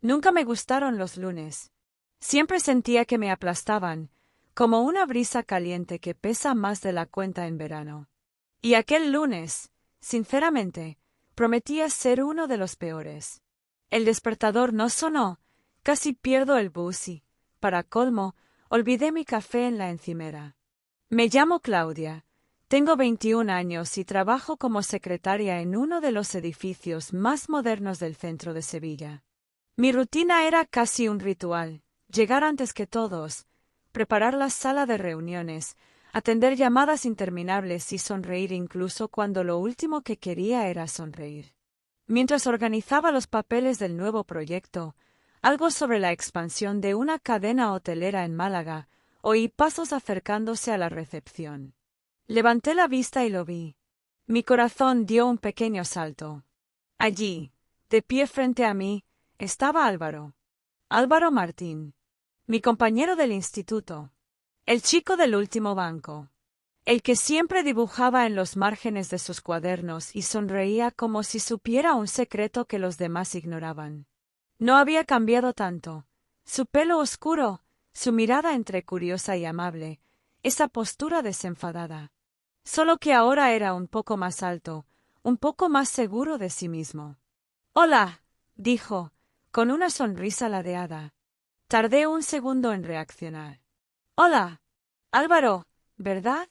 Nunca me gustaron los lunes. Siempre sentía que me aplastaban, como una brisa caliente que pesa más de la cuenta en verano. Y aquel lunes, sinceramente, prometía ser uno de los peores. El despertador no sonó, casi pierdo el bus y, para colmo, olvidé mi café en la encimera. Me llamo Claudia, tengo 21 años y trabajo como secretaria en uno de los edificios más modernos del centro de Sevilla. Mi rutina era casi un ritual: llegar antes que todos, preparar la sala de reuniones, atender llamadas interminables y sonreír incluso cuando lo último que quería era sonreír. Mientras organizaba los papeles del nuevo proyecto, algo sobre la expansión de una cadena hotelera en Málaga, oí pasos acercándose a la recepción. Levanté la vista y lo vi. Mi corazón dio un pequeño salto. Allí, de pie frente a mí, estaba Álvaro. Álvaro Martín, mi compañero del instituto, el chico del último banco, el que siempre dibujaba en los márgenes de sus cuadernos y sonreía como si supiera un secreto que los demás ignoraban. No había cambiado tanto. Su pelo oscuro, su mirada entre curiosa y amable, esa postura desenfadada. Solo que ahora era un poco más alto, un poco más seguro de sí mismo. «Hola», dijo, con una sonrisa ladeada. Tardé un segundo en reaccionar. «Hola, Álvaro, ¿verdad?»,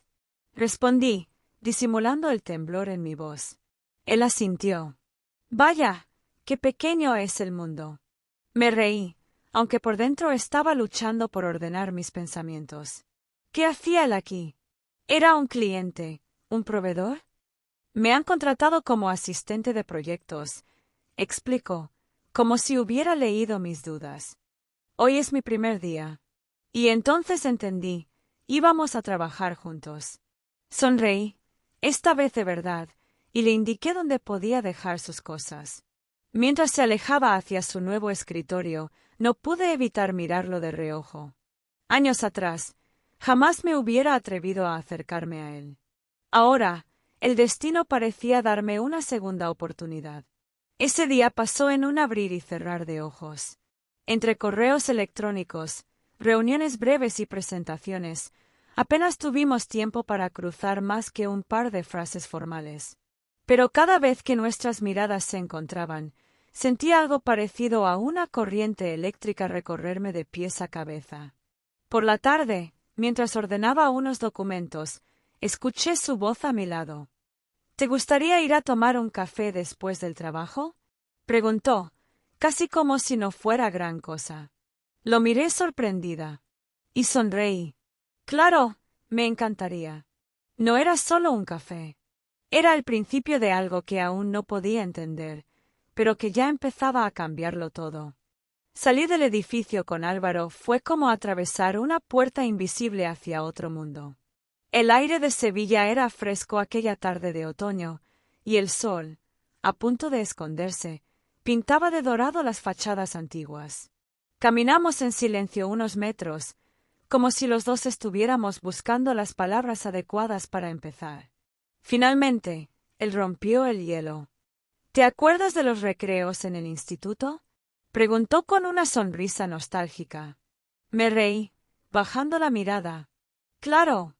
respondí, disimulando el temblor en mi voz. Él asintió. «Vaya, qué pequeño es el mundo». Me reí, aunque por dentro estaba luchando por ordenar mis pensamientos. ¿Qué hacía él aquí? ¿Era un cliente, un proveedor? Me han contratado como asistente de proyectos, explicó, como si hubiera leído mis dudas. Hoy es mi primer día. Y entonces entendí, íbamos a trabajar juntos. Sonreí, esta vez de verdad, y le indiqué dónde podía dejar sus cosas. Mientras se alejaba hacia su nuevo escritorio, no pude evitar mirarlo de reojo. Años atrás, jamás me hubiera atrevido a acercarme a él. Ahora, el destino parecía darme una segunda oportunidad. Ese día pasó en un abrir y cerrar de ojos. Entre correos electrónicos, reuniones breves y presentaciones, apenas tuvimos tiempo para cruzar más que un par de frases formales. Pero cada vez que nuestras miradas se encontraban, sentía algo parecido a una corriente eléctrica recorrerme de pies a cabeza. Por la tarde, mientras ordenaba unos documentos, escuché su voz a mi lado. «¿Te gustaría ir a tomar un café después del trabajo?», preguntó, casi como si no fuera gran cosa. Lo miré sorprendida. Y sonreí. «Claro, me encantaría». No era solo un café. Era el principio de algo que aún no podía entender, pero que ya empezaba a cambiarlo todo. Salir del edificio con Álvaro fue como atravesar una puerta invisible hacia otro mundo. El aire de Sevilla era fresco aquella tarde de otoño, y el sol, a punto de esconderse, pintaba de dorado las fachadas antiguas. Caminamos en silencio unos metros, como si los dos estuviéramos buscando las palabras adecuadas para empezar. Finalmente, él rompió el hielo. «¿Te acuerdas de los recreos en el instituto?», preguntó con una sonrisa nostálgica. Me reí, bajando la mirada. «Claro.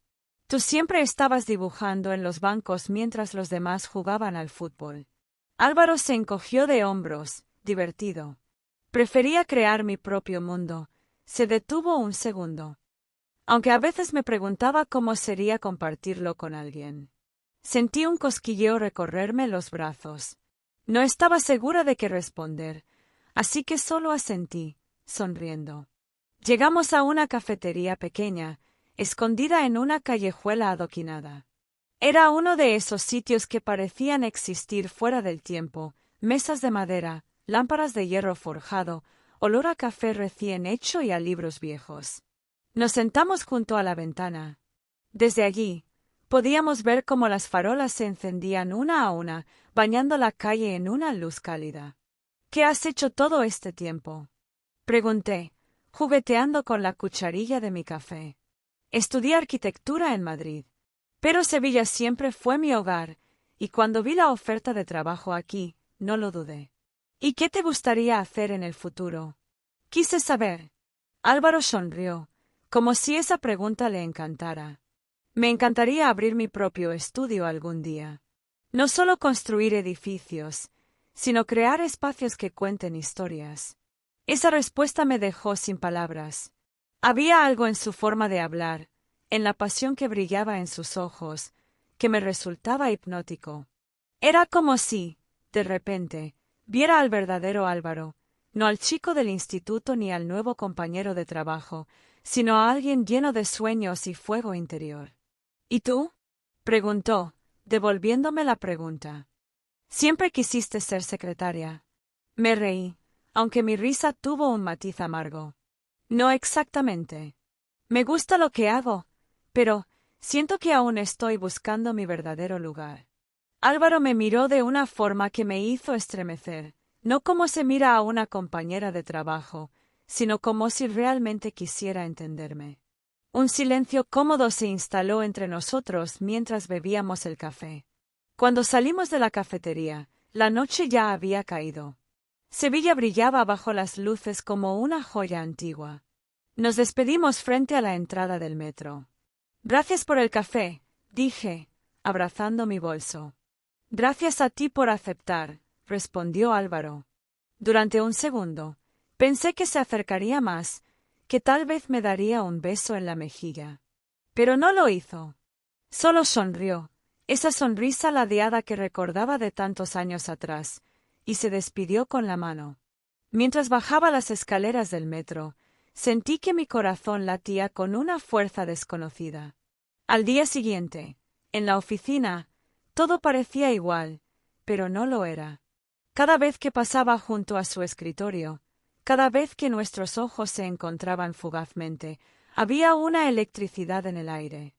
Tú siempre estabas dibujando en los bancos mientras los demás jugaban al fútbol». Álvaro se encogió de hombros, divertido. Prefería crear mi propio mundo. Se detuvo un segundo. Aunque a veces me preguntaba cómo sería compartirlo con alguien. Sentí un cosquilleo recorrerme los brazos. No estaba segura de qué responder, así que solo asentí, sonriendo. Llegamos a una cafetería pequeña, escondida en una callejuela adoquinada. Era uno de esos sitios que parecían existir fuera del tiempo: mesas de madera, lámparas de hierro forjado, olor a café recién hecho y a libros viejos. Nos sentamos junto a la ventana. Desde allí, podíamos ver cómo las farolas se encendían una a una, bañando la calle en una luz cálida. «¿Qué has hecho todo este tiempo?», pregunté, jugueteando con la cucharilla de mi café. «Estudié arquitectura en Madrid, pero Sevilla siempre fue mi hogar, y cuando vi la oferta de trabajo aquí, no lo dudé». ¿Y qué te gustaría hacer en el futuro? Quise saber. Álvaro sonrió, como si esa pregunta le encantara. Me encantaría abrir mi propio estudio algún día. No solo construir edificios, sino crear espacios que cuenten historias. Esa respuesta me dejó sin palabras. Había algo en su forma de hablar, en la pasión que brillaba en sus ojos, que me resultaba hipnótico. Era como si, de repente, viera al verdadero Álvaro, no al chico del instituto ni al nuevo compañero de trabajo, sino a alguien lleno de sueños y fuego interior. ¿Y tú? Preguntó, devolviéndome la pregunta. Siempre quisiste ser secretaria. Me reí, aunque mi risa tuvo un matiz amargo. No exactamente. Me gusta lo que hago, pero siento que aún estoy buscando mi verdadero lugar. Álvaro me miró de una forma que me hizo estremecer, no como se mira a una compañera de trabajo, sino como si realmente quisiera entenderme. Un silencio cómodo se instaló entre nosotros mientras bebíamos el café. Cuando salimos de la cafetería, la noche ya había caído. Sevilla brillaba bajo las luces como una joya antigua. Nos despedimos frente a la entrada del metro. Gracias por el café, dije, abrazando mi bolso. Gracias a ti por aceptar, respondió Álvaro. Durante un segundo, pensé que se acercaría más, que tal vez me daría un beso en la mejilla. Pero no lo hizo. Solo sonrió, esa sonrisa ladeada que recordaba de tantos años atrás, y se despidió con la mano. Mientras bajaba las escaleras del metro, sentí que mi corazón latía con una fuerza desconocida. Al día siguiente, en la oficina, todo parecía igual, pero no lo era. Cada vez que pasaba junto a su escritorio, cada vez que nuestros ojos se encontraban fugazmente, había una electricidad en el aire.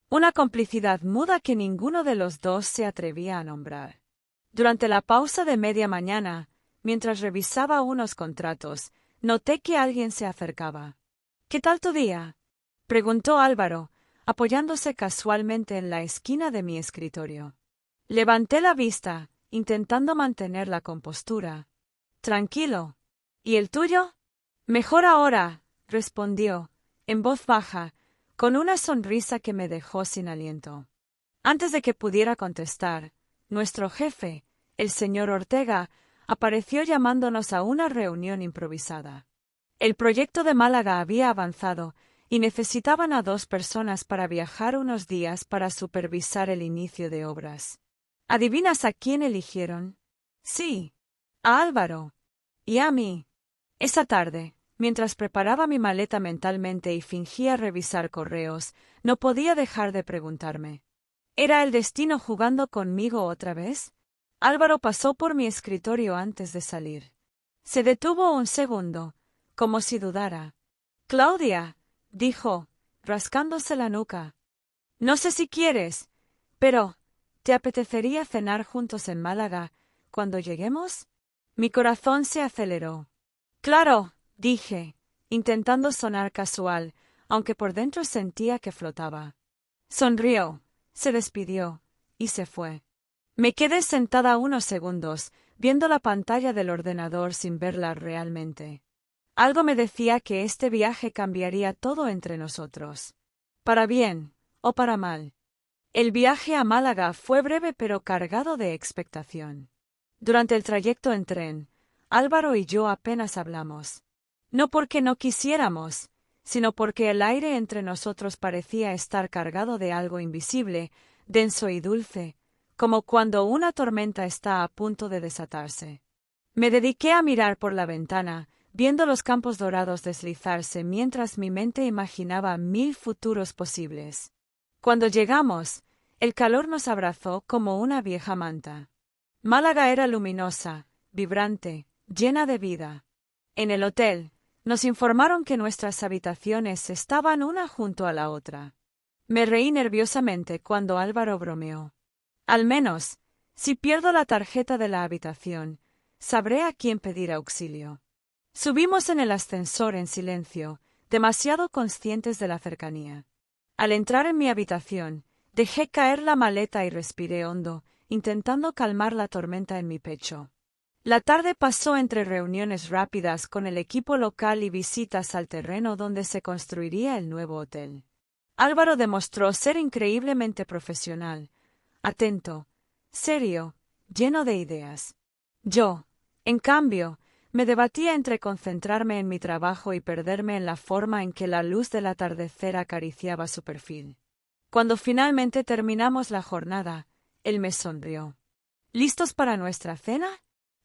Una complicidad muda que ninguno de los dos se atrevía a nombrar. Durante la pausa de media mañana, mientras revisaba unos contratos, noté que alguien se acercaba. ¿Qué tal tu día? Preguntó Álvaro, apoyándose casualmente en la esquina de mi escritorio. Levanté la vista, intentando mantener la compostura. Tranquilo. ¿Y el tuyo? Mejor ahora, respondió, en voz baja, con una sonrisa que me dejó sin aliento. Antes de que pudiera contestar, nuestro jefe, el señor Ortega, apareció llamándonos a una reunión improvisada. El proyecto de Málaga había avanzado y necesitaban a 2 personas para viajar unos días para supervisar el inicio de obras. ¿Adivinas a quién eligieron? Sí, a Álvaro. Y a mí. Esa tarde, mientras preparaba mi maleta mentalmente y fingía revisar correos, no podía dejar de preguntarme. ¿Era el destino jugando conmigo otra vez? Álvaro pasó por mi escritorio antes de salir. Se detuvo un segundo, como si dudara. Claudia, dijo, rascándose la nuca. No sé si quieres, pero ¿te apetecería cenar juntos en Málaga cuando lleguemos? Mi corazón se aceleró. Claro, dije, intentando sonar casual, aunque por dentro sentía que flotaba. Sonrió, se despidió, y se fue. Me quedé sentada unos segundos, viendo la pantalla del ordenador sin verla realmente. Algo me decía que este viaje cambiaría todo entre nosotros. Para bien, o para mal. El viaje a Málaga fue breve pero cargado de expectación. Durante el trayecto en tren, Álvaro y yo apenas hablamos. No porque no quisiéramos, sino porque el aire entre nosotros parecía estar cargado de algo invisible, denso y dulce, como cuando una tormenta está a punto de desatarse. Me dediqué a mirar por la ventana, viendo los campos dorados deslizarse mientras mi mente imaginaba 1000 futuros posibles. Cuando llegamos, el calor nos abrazó como una vieja manta. Málaga era luminosa, vibrante, llena de vida. En el hotel, nos informaron que nuestras habitaciones estaban una junto a la otra. Me reí nerviosamente cuando Álvaro bromeó. Al menos, si pierdo la tarjeta de la habitación, sabré a quién pedir auxilio. Subimos en el ascensor en silencio, demasiado conscientes de la cercanía. Al entrar en mi habitación, dejé caer la maleta y respiré hondo, intentando calmar la tormenta en mi pecho. La tarde pasó entre reuniones rápidas con el equipo local y visitas al terreno donde se construiría el nuevo hotel. Álvaro demostró ser increíblemente profesional, atento, serio, lleno de ideas. Yo, en cambio, me debatía entre concentrarme en mi trabajo y perderme en la forma en que la luz del atardecer acariciaba su perfil. Cuando finalmente terminamos la jornada, él me sonrió. ¿Listos para nuestra cena?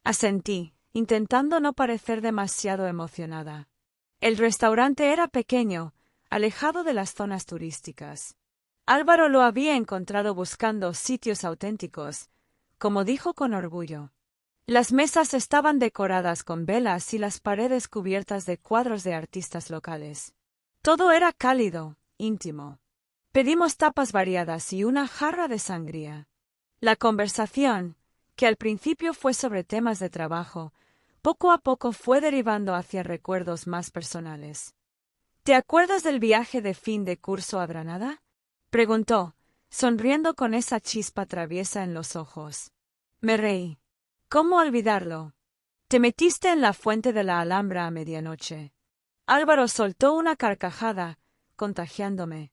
Asentí, intentando no parecer demasiado emocionada. El restaurante era pequeño, alejado de las zonas turísticas. Álvaro lo había encontrado buscando sitios auténticos, como dijo con orgullo. Las mesas estaban decoradas con velas y las paredes cubiertas de cuadros de artistas locales. Todo era cálido, íntimo. Pedimos tapas variadas y una jarra de sangría. La conversación, que al principio fue sobre temas de trabajo, poco a poco fue derivando hacia recuerdos más personales. ¿Te acuerdas del viaje de fin de curso a Granada? Preguntó, sonriendo con esa chispa traviesa en los ojos. Me reí. ¿Cómo olvidarlo? Te metiste en la fuente de la Alhambra a medianoche. Álvaro soltó una carcajada, contagiándome.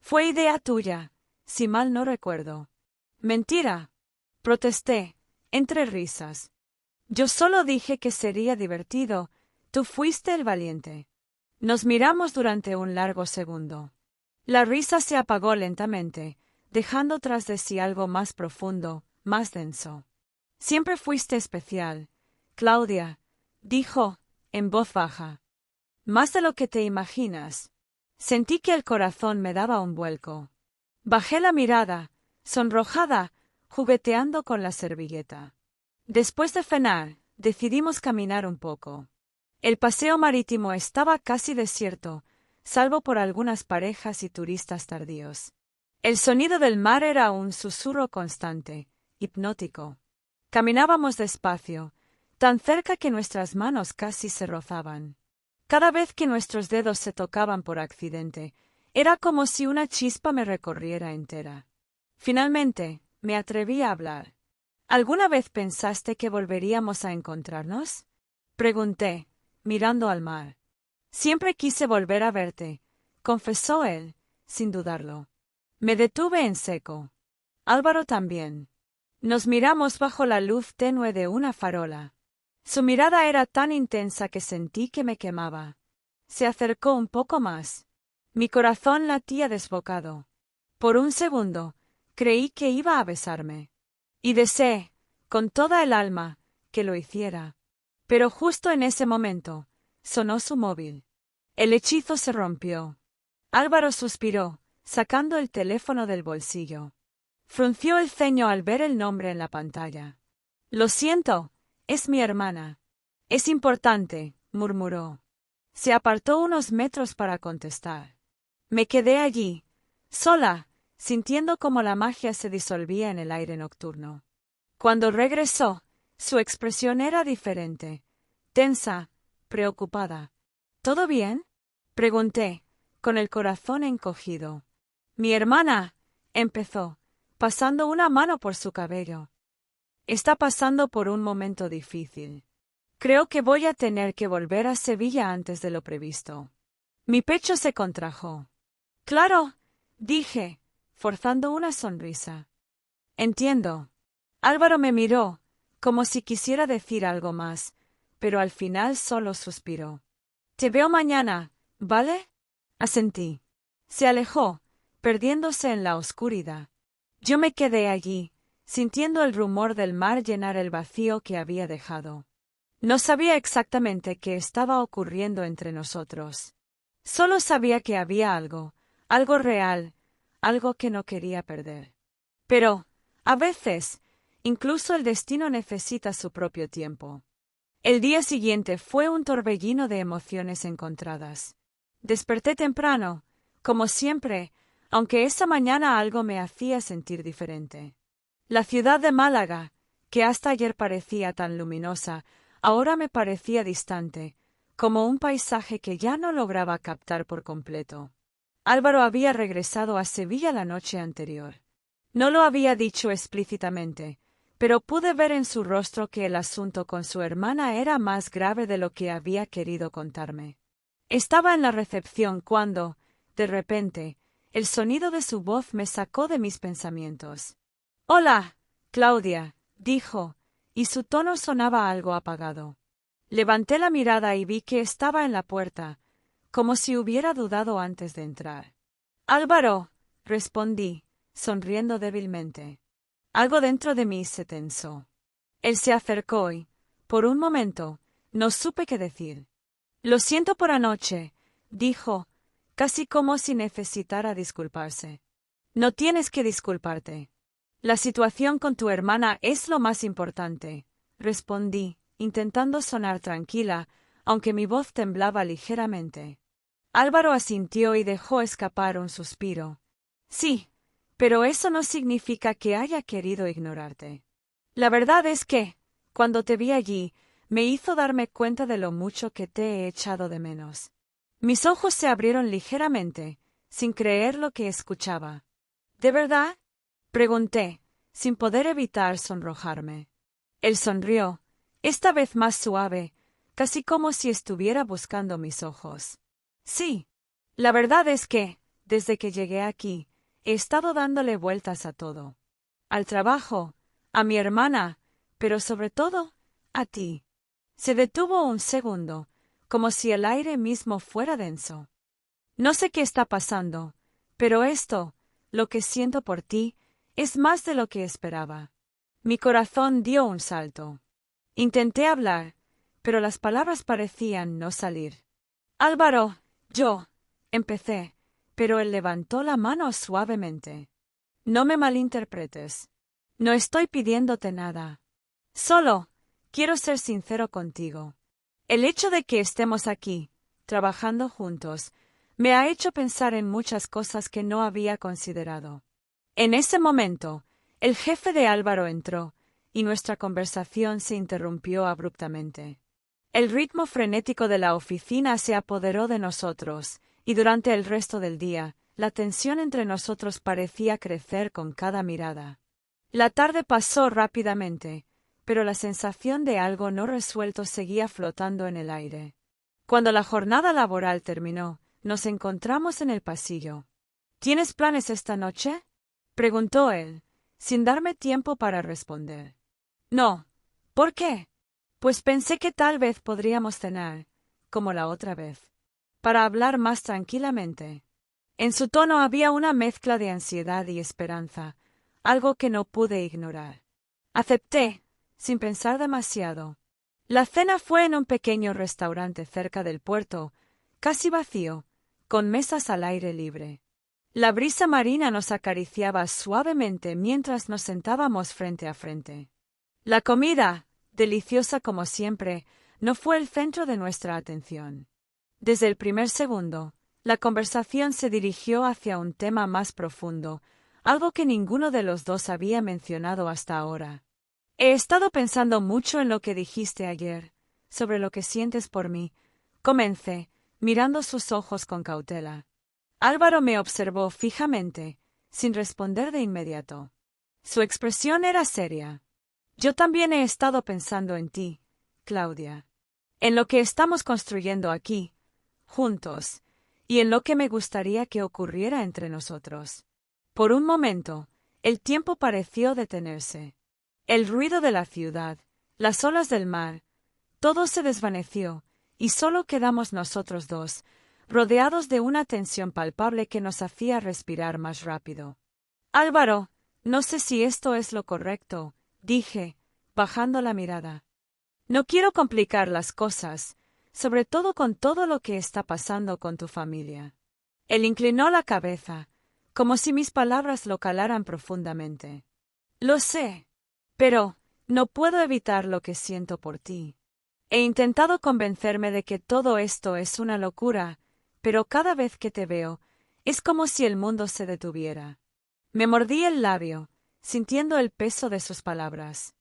Fue idea tuya, si mal no recuerdo. Mentira, protesté, entre risas. Yo solo dije que sería divertido, tú fuiste el valiente. Nos miramos durante un largo segundo. La risa se apagó lentamente, dejando tras de sí algo más profundo, más denso. Siempre fuiste especial, Claudia, dijo, en voz baja. Más de lo que te imaginas. Sentí que el corazón me daba un vuelco. Bajé la mirada, sonrojada, jugueteando con la servilleta. Después de cenar, decidimos caminar un poco. El paseo marítimo estaba casi desierto, salvo por algunas parejas y turistas tardíos. El sonido del mar era un susurro constante, hipnótico. Caminábamos despacio, tan cerca que nuestras manos casi se rozaban. Cada vez que nuestros dedos se tocaban por accidente, era como si una chispa me recorriera entera. Finalmente, me atreví a hablar. ¿Alguna vez pensaste que volveríamos a encontrarnos? Pregunté, mirando al mar. Siempre quise volver a verte, confesó él, sin dudarlo. Me detuve en seco. Álvaro también. Nos miramos bajo la luz tenue de una farola. Su mirada era tan intensa que sentí que me quemaba. Se acercó un poco más. Mi corazón latía desbocado. Por un segundo, creí que iba a besarme. Y deseé, con toda el alma, que lo hiciera. Pero justo en ese momento, sonó su móvil. El hechizo se rompió. Álvaro suspiró, sacando el teléfono del bolsillo. Frunció el ceño al ver el nombre en la pantalla. Lo siento, es mi hermana. Es importante, murmuró. Se apartó unos metros para contestar. Me quedé allí, sola, sintiendo cómo la magia se disolvía en el aire nocturno. Cuando regresó, su expresión era diferente, tensa, preocupada. ¿Todo bien? Pregunté, con el corazón encogido. Mi hermana, empezó, pasando una mano por su cabello. Está pasando por un momento difícil. Creo que voy a tener que volver a Sevilla antes de lo previsto. Mi pecho se contrajo. Claro, dije, forzando una sonrisa. Entiendo. Álvaro me miró, como si quisiera decir algo más, pero al final solo suspiró. Te veo mañana, ¿vale? Asentí. Se alejó, perdiéndose en la oscuridad. Yo me quedé allí, sintiendo el rumor del mar llenar el vacío que había dejado. No sabía exactamente qué estaba ocurriendo entre nosotros. Solo sabía que había algo real, algo que no quería perder. Pero, a veces, incluso el destino necesita su propio tiempo. El día siguiente fue un torbellino de emociones encontradas. Desperté temprano, como siempre, aunque esa mañana algo me hacía sentir diferente. La ciudad de Málaga, que hasta ayer parecía tan luminosa, ahora me parecía distante, como un paisaje que ya no lograba captar por completo. Álvaro había regresado a Sevilla la noche anterior. No lo había dicho explícitamente, pero pude ver en su rostro que el asunto con su hermana era más grave de lo que había querido contarme. Estaba en la recepción cuando, de repente, el sonido de su voz me sacó de mis pensamientos. «Hola, Claudia», dijo, y su tono sonaba algo apagado. Levanté la mirada y vi que estaba en la puerta, como si hubiera dudado antes de entrar. «Álvaro», respondí, sonriendo débilmente. Algo dentro de mí se tensó. Él se acercó y, por un momento, no supe qué decir. «Lo siento por anoche», dijo, casi como si necesitara disculparse. «No tienes que disculparte. La situación con tu hermana es lo más importante», respondí, intentando sonar tranquila, aunque mi voz temblaba ligeramente. Álvaro asintió y dejó escapar un suspiro. «Sí, pero eso no significa que haya querido ignorarte. La verdad es que, cuando te vi allí, me hizo darme cuenta de lo mucho que te he echado de menos». Mis ojos se abrieron ligeramente, sin creer lo que escuchaba. «¿De verdad?», pregunté, sin poder evitar sonrojarme. Él sonrió, esta vez más suave, casi como si estuviera buscando mis ojos. «Sí. La verdad es que, desde que llegué aquí, he estado dándole vueltas a todo. Al trabajo, a mi hermana, pero sobre todo, a ti». Se detuvo un segundo, como si el aire mismo fuera denso. «No sé qué está pasando, pero esto, lo que siento por ti, es más de lo que esperaba». Mi corazón dio un salto. Intenté hablar, pero las palabras parecían no salir. «Álvaro, yo», empecé, pero él levantó la mano suavemente. «No me malinterpretes. No estoy pidiéndote nada. Solo, quiero ser sincero contigo. El hecho de que estemos aquí, trabajando juntos, me ha hecho pensar en muchas cosas que no había considerado». En ese momento, el jefe de Álvaro entró, y nuestra conversación se interrumpió abruptamente. El ritmo frenético de la oficina se apoderó de nosotros, y durante el resto del día, la tensión entre nosotros parecía crecer con cada mirada. La tarde pasó rápidamente, pero la sensación de algo no resuelto seguía flotando en el aire. Cuando la jornada laboral terminó, nos encontramos en el pasillo. «¿Tienes planes esta noche?», preguntó él, sin darme tiempo para responder. «No». «¿Por qué?». «Pues pensé que tal vez podríamos cenar, como la otra vez, para hablar más tranquilamente». En su tono había una mezcla de ansiedad y esperanza, algo que no pude ignorar. Acepté, sin pensar demasiado. La cena fue en un pequeño restaurante cerca del puerto, casi vacío, con mesas al aire libre. La brisa marina nos acariciaba suavemente mientras nos sentábamos frente a frente. La comida, deliciosa como siempre, no fue el centro de nuestra atención. Desde el primer segundo, la conversación se dirigió hacia un tema más profundo, algo que ninguno de los dos había mencionado hasta ahora. «He estado pensando mucho en lo que dijiste ayer, sobre lo que sientes por mí», comencé, mirando sus ojos con cautela. Álvaro me observó fijamente, sin responder de inmediato. Su expresión era seria. «Yo también he estado pensando en ti, Claudia, en lo que estamos construyendo aquí, juntos, y en lo que me gustaría que ocurriera entre nosotros». Por un momento, el tiempo pareció detenerse. El ruido de la ciudad, las olas del mar, todo se desvaneció, y solo quedamos nosotros dos, rodeados de una tensión palpable que nos hacía respirar más rápido. «Álvaro, no sé si esto es lo correcto», dije, bajando la mirada. «No quiero complicar las cosas, sobre todo con todo lo que está pasando con tu familia». Él inclinó la cabeza, como si mis palabras lo calaran profundamente. «Lo sé, pero no puedo evitar lo que siento por ti. He intentado convencerme de que todo esto es una locura, pero cada vez que te veo, es como si el mundo se detuviera». Me mordí el labio, sintiendo el peso de sus palabras.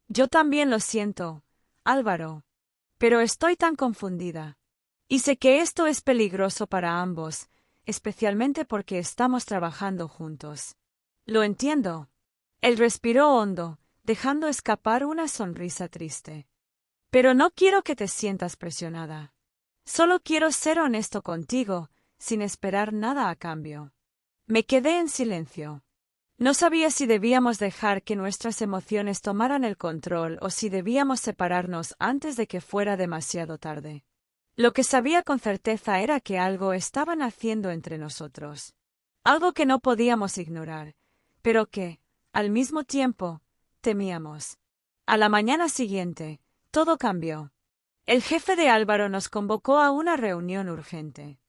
«Yo también lo siento, Álvaro, pero estoy tan confundida. Y sé que esto es peligroso para ambos, especialmente porque estamos trabajando juntos». «Lo entiendo». Él respiró hondo, dejando escapar una sonrisa triste. Pero no quiero que te sientas presionada. Solo quiero ser honesto contigo, sin esperar nada a cambio. Me quedé en silencio. No sabía si debíamos dejar que nuestras emociones tomaran el control o si debíamos separarnos antes de que fuera demasiado tarde. Lo que sabía con certeza era que algo estaba naciendo entre nosotros. Algo que no podíamos ignorar, pero que, al mismo tiempo, temíamos. A la mañana siguiente, todo cambió. El jefe de Álvaro nos convocó a una reunión urgente.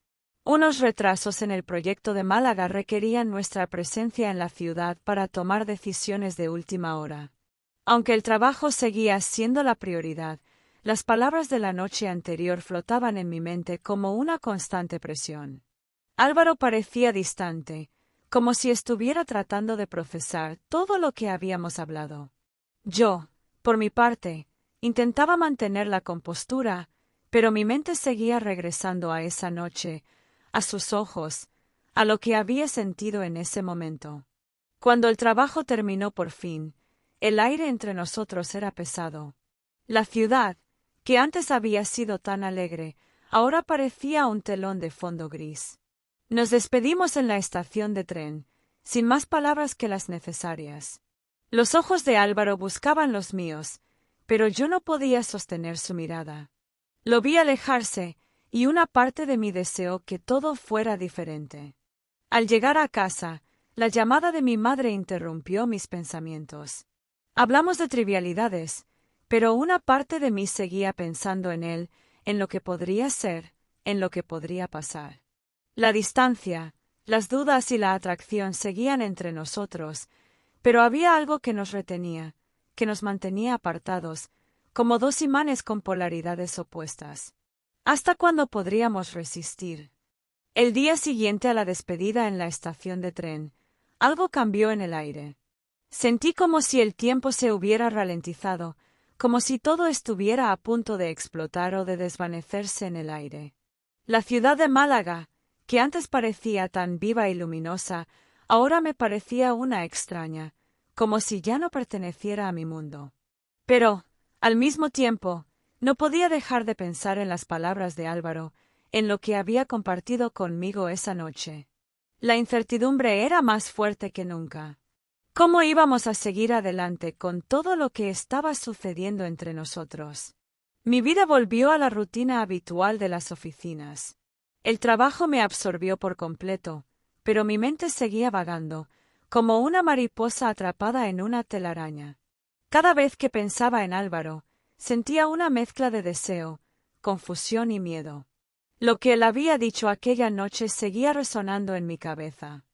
Unos retrasos en el proyecto de Málaga requerían nuestra presencia en la ciudad para tomar decisiones de última hora. Aunque el trabajo seguía siendo la prioridad, las palabras de la noche anterior flotaban en mi mente como una constante presión. Álvaro parecía distante, como si estuviera tratando de procesar todo lo que habíamos hablado. Yo, por mi parte, intentaba mantener la compostura, pero mi mente seguía regresando a esa noche, a sus ojos, a lo que había sentido en ese momento. Cuando el trabajo terminó por fin, el aire entre nosotros era pesado. La ciudad, que antes había sido tan alegre, ahora parecía un telón de fondo gris. Nos despedimos en la estación de tren, sin más palabras que las necesarias. Los ojos de Álvaro buscaban los míos, pero yo no podía sostener su mirada. Lo vi alejarse, y una parte de mí deseó que todo fuera diferente. Al llegar a casa, la llamada de mi madre interrumpió mis pensamientos. Hablamos de trivialidades, pero una parte de mí seguía pensando en él, en lo que podría ser, en lo que podría pasar. La distancia, las dudas y la atracción seguían entre nosotros, pero había algo que nos retenía, que nos mantenía apartados, como dos imanes con polaridades opuestas. ¿Hasta cuándo podríamos resistir? El día siguiente a la despedida en la estación de tren, algo cambió en el aire. Sentí como si el tiempo se hubiera ralentizado, como si todo estuviera a punto de explotar o de desvanecerse en el aire. La ciudad de Málaga, que antes parecía tan viva y luminosa, ahora me parecía una extraña, como si ya no perteneciera a mi mundo. Pero, al mismo tiempo, no podía dejar de pensar en las palabras de Álvaro, en lo que había compartido conmigo esa noche. La incertidumbre era más fuerte que nunca. ¿Cómo íbamos a seguir adelante con todo lo que estaba sucediendo entre nosotros? Mi vida volvió a la rutina habitual de las oficinas. El trabajo me absorbió por completo, pero mi mente seguía vagando, como una mariposa atrapada en una telaraña. Cada vez que pensaba en Álvaro, sentía una mezcla de deseo, confusión y miedo. Lo que él había dicho aquella noche seguía resonando en mi cabeza.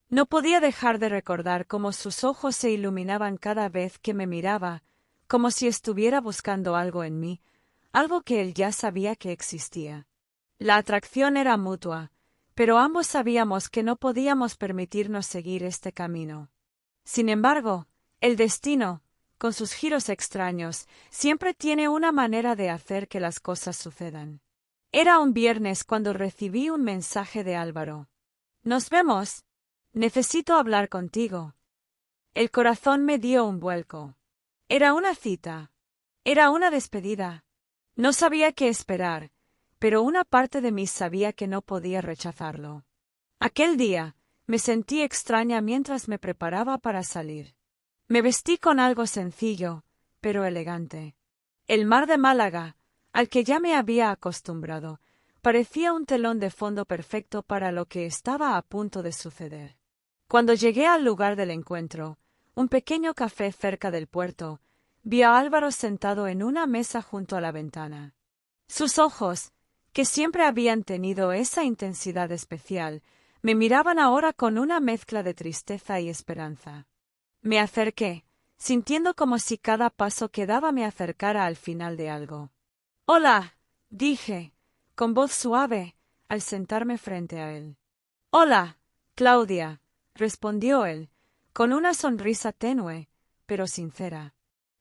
No podía dejar de recordar cómo sus ojos se iluminaban cada vez que me miraba, como si estuviera buscando algo en mí, algo que él ya sabía que existía. La atracción era mutua, pero ambos sabíamos que no podíamos permitirnos seguir este camino. Sin embargo, el destino, con sus giros extraños, siempre tiene una manera de hacer que las cosas sucedan. Era un viernes cuando recibí un mensaje de Álvaro. «Nos vemos. Necesito hablar contigo». El corazón me dio un vuelco. Era una cita. Era una despedida. No sabía qué esperar, pero una parte de mí sabía que no podía rechazarlo. Aquel día, me sentí extraña mientras me preparaba para salir. Me vestí con algo sencillo, pero elegante. El mar de Málaga, al que ya me había acostumbrado, parecía un telón de fondo perfecto para lo que estaba a punto de suceder. Cuando llegué al lugar del encuentro, un pequeño café cerca del puerto, vi a Álvaro sentado en una mesa junto a la ventana. Sus ojos, que siempre habían tenido esa intensidad especial, me miraban ahora con una mezcla de tristeza y esperanza. Me acerqué, sintiendo como si cada paso que daba me acercara al final de algo. «Hola», dije, con voz suave, al sentarme frente a él. «Hola, Claudia», respondió él, con una sonrisa tenue, pero sincera.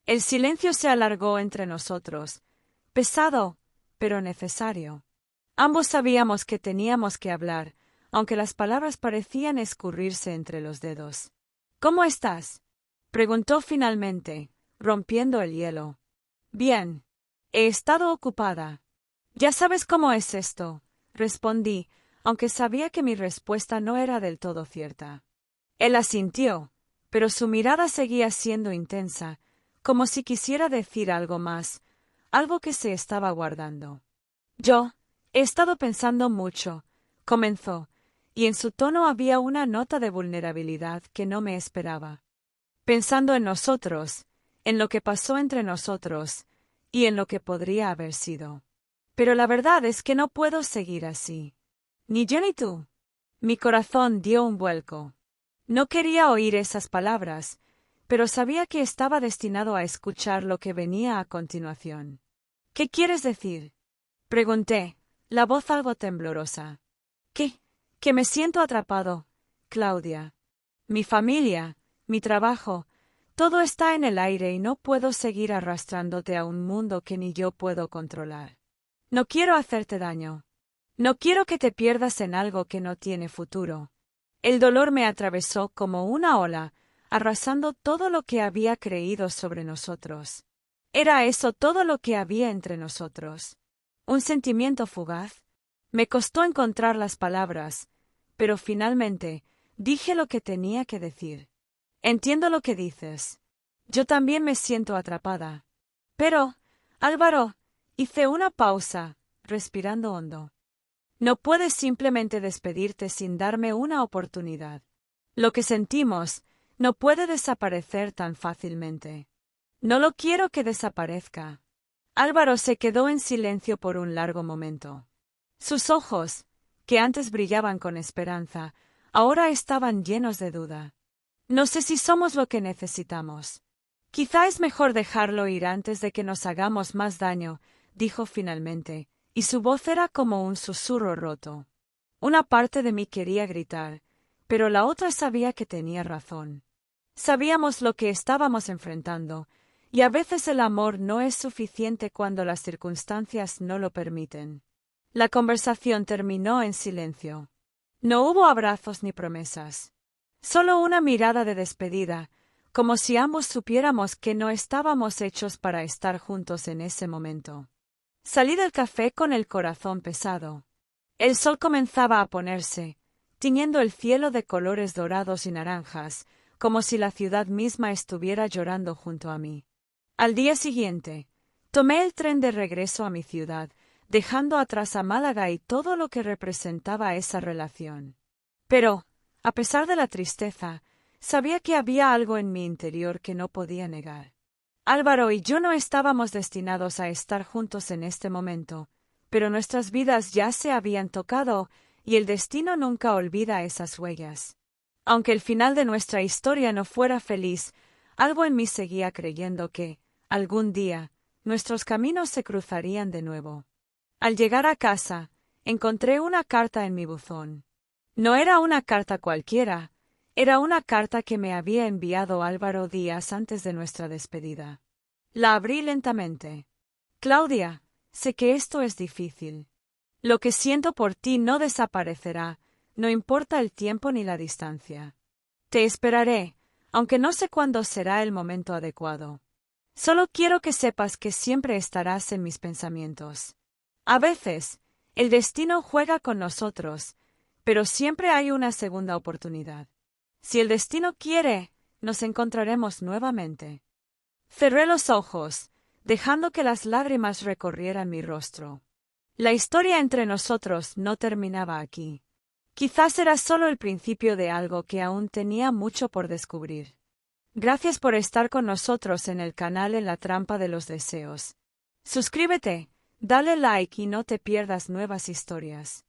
El silencio se alargó entre nosotros, pesado, pero necesario. Ambos sabíamos que teníamos que hablar, aunque las palabras parecían escurrirse entre los dedos. «¿Cómo estás?», preguntó finalmente, rompiendo el hielo. Bien. He estado ocupada. Ya sabes cómo es esto, respondí, aunque sabía que mi respuesta no era del todo cierta. Él asintió, pero su mirada seguía siendo intensa, como si quisiera decir algo más, algo que se estaba guardando. He estado pensando mucho, comenzó, y en su tono había una nota de vulnerabilidad que no me esperaba. Pensando en nosotros, en lo que pasó entre nosotros, y en lo que podría haber sido. Pero la verdad es que no puedo seguir así. Ni yo ni tú. Mi corazón dio un vuelco. No quería oír esas palabras, pero sabía que estaba destinado a escuchar lo que venía a continuación. ¿Qué quieres decir? Pregunté, la voz algo temblorosa. Que me siento atrapado, Claudia. Mi familia, mi trabajo, todo está en el aire y no puedo seguir arrastrándote a un mundo que ni yo puedo controlar. No quiero hacerte daño. No quiero que te pierdas en algo que no tiene futuro. El dolor me atravesó como una ola, arrasando todo lo que había creído sobre nosotros. ¿Era eso todo lo que había entre nosotros? ¿Un sentimiento fugaz? Me costó encontrar las palabras, pero finalmente dije lo que tenía que decir. Entiendo lo que dices. Yo también me siento atrapada. Pero, Álvaro, hice una pausa, respirando hondo. No puedes simplemente despedirte sin darme una oportunidad. Lo que sentimos no puede desaparecer tan fácilmente. No lo quiero que desaparezca. Álvaro se quedó en silencio por un largo momento. Sus ojos, que antes brillaban con esperanza, ahora estaban llenos de duda. No sé si somos lo que necesitamos. Quizá es mejor dejarlo ir antes de que nos hagamos más daño, dijo finalmente, y su voz era como un susurro roto. Una parte de mí quería gritar, pero la otra sabía que tenía razón. Sabíamos lo que estábamos enfrentando, y a veces el amor no es suficiente cuando las circunstancias no lo permiten. La conversación terminó en silencio. No hubo abrazos ni promesas. Solo una mirada de despedida, como si ambos supiéramos que no estábamos hechos para estar juntos en ese momento. Salí del café con el corazón pesado. El sol comenzaba a ponerse, tiñendo el cielo de colores dorados y naranjas, como si la ciudad misma estuviera llorando junto a mí. Al día siguiente, tomé el tren de regreso a mi ciudad, dejando atrás a Málaga y todo lo que representaba esa relación. Pero, a pesar de la tristeza, sabía que había algo en mi interior que no podía negar. Álvaro y yo no estábamos destinados a estar juntos en este momento, pero nuestras vidas ya se habían tocado y el destino nunca olvida esas huellas. Aunque el final de nuestra historia no fuera feliz, algo en mí seguía creyendo que, algún día, nuestros caminos se cruzarían de nuevo. Al llegar a casa, encontré una carta en mi buzón. No era una carta cualquiera, era una carta que me había enviado Álvaro días antes de nuestra despedida. La abrí lentamente. Claudia, sé que esto es difícil. Lo que siento por ti no desaparecerá, no importa el tiempo ni la distancia. Te esperaré, aunque no sé cuándo será el momento adecuado. Solo quiero que sepas que siempre estarás en mis pensamientos. A veces, el destino juega con nosotros, pero siempre hay una segunda oportunidad. Si el destino quiere, nos encontraremos nuevamente. Cerré los ojos, dejando que las lágrimas recorrieran mi rostro. La historia entre nosotros no terminaba aquí. Quizás era solo el principio de algo que aún tenía mucho por descubrir. Gracias por estar con nosotros en el canal En la Trampa de los Deseos. Suscríbete, dale like y no te pierdas nuevas historias.